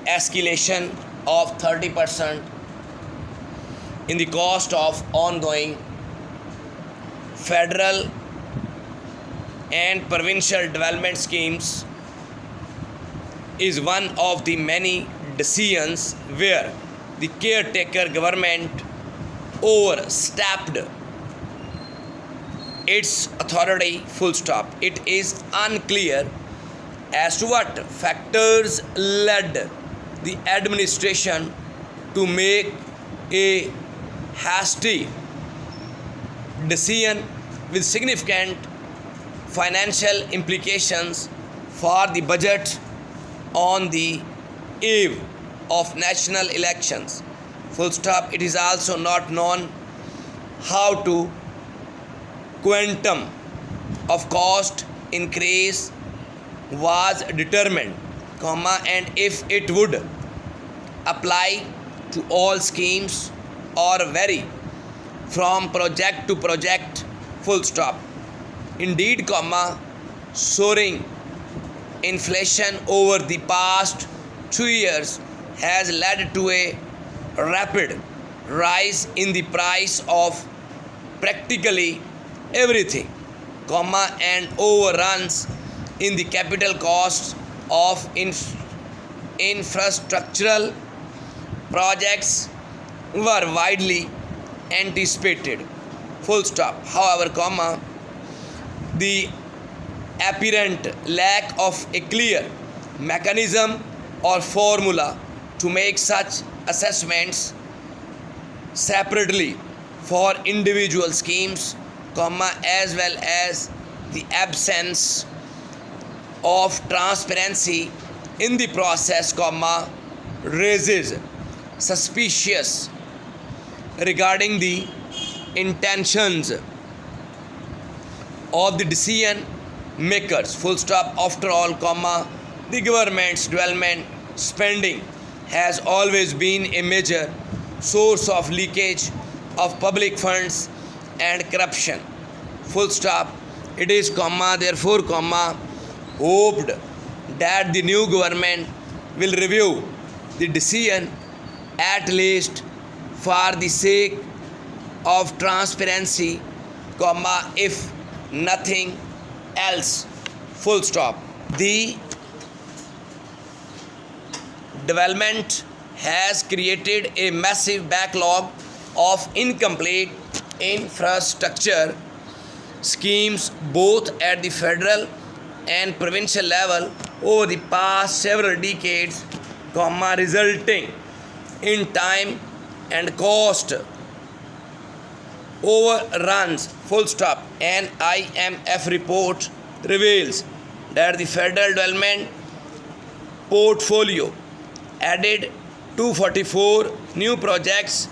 escalation of 30% in the cost of ongoing federal and provincial development schemes is one of the many decisions where the caretaker government overstepped its authority. Full stop. It is unclear as to what factors led the administration to make a hasty decision with significant financial implications for the budget on the eve of national elections. Full stop. It is also not known how to quantum of cost increase was determined, and if it would apply to all schemes or vary from project to project. Full stop. Indeed, soaring inflation over the past 2 years has led to a rapid rise in the price of practically everything, and overruns in the capital costs of infrastructural projects were widely anticipated. Full stop. However, the apparent lack of a clear mechanism or formula to make such assessments separately for individual schemes, as well as the absence of transparency in the process, raises suspicious regarding the intentions of the decision makers. Full stop. After all, the government's development spending has always been a major source of leakage of public funds and corruption. Full stop. It is, therefore, hoped that the new government will review the decision at least for the sake of transparency, if nothing else. Full stop. The development has created a massive backlog of incomplete infrastructure schemes both at the federal and provincial level over the past several decades, resulting in time and cost overruns. Full stop. An IMF report reveals that the federal development portfolio added 244 new projects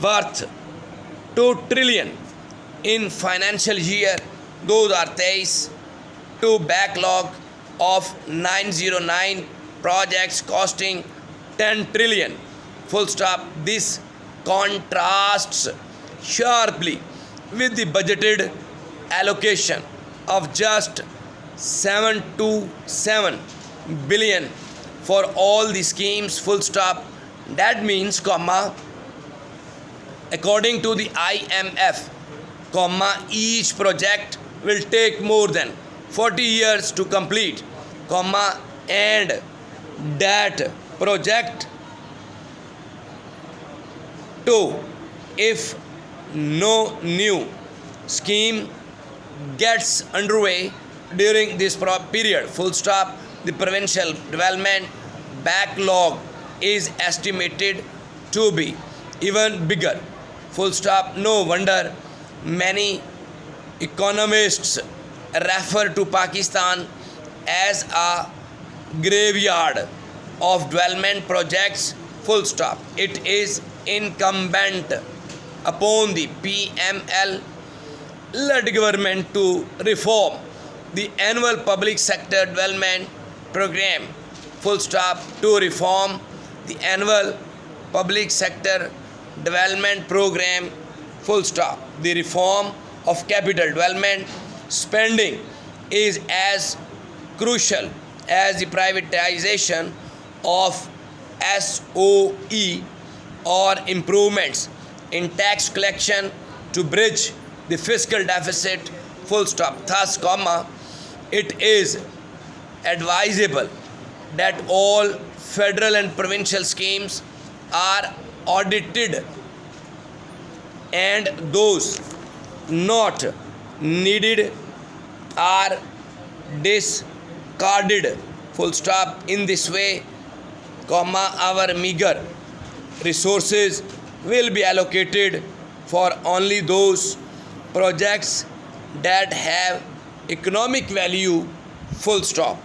worth 2 trillion in financial year 2023 to backlog of 909 projects costing 10 trillion. Full stop. This contrasts sharply with the budgeted allocation of just 727 billion for all the schemes. Full stop. That means, according to the IMF, each project will take more than 40 years to complete, and that project too, if no new scheme gets underway during this period. Full stop. The provincial development backlog is estimated to be even bigger. Full stop. No wonder many economists refer to Pakistan as a graveyard of development projects. Full stop. It is incumbent upon the PML-led government to reform the annual public sector development program. Full stop. To reform the annual public sector development program. Full stop. The reform of capital development spending is as crucial as the privatization of SOE or improvements in tax collection to bridge the fiscal deficit, full stop. Thus, comma, it is advisable that all federal and provincial schemes are audited and those not needed are discarded, full stop. In this way, comma, our meager resources will be allocated for only those projects that have economic value, full stop.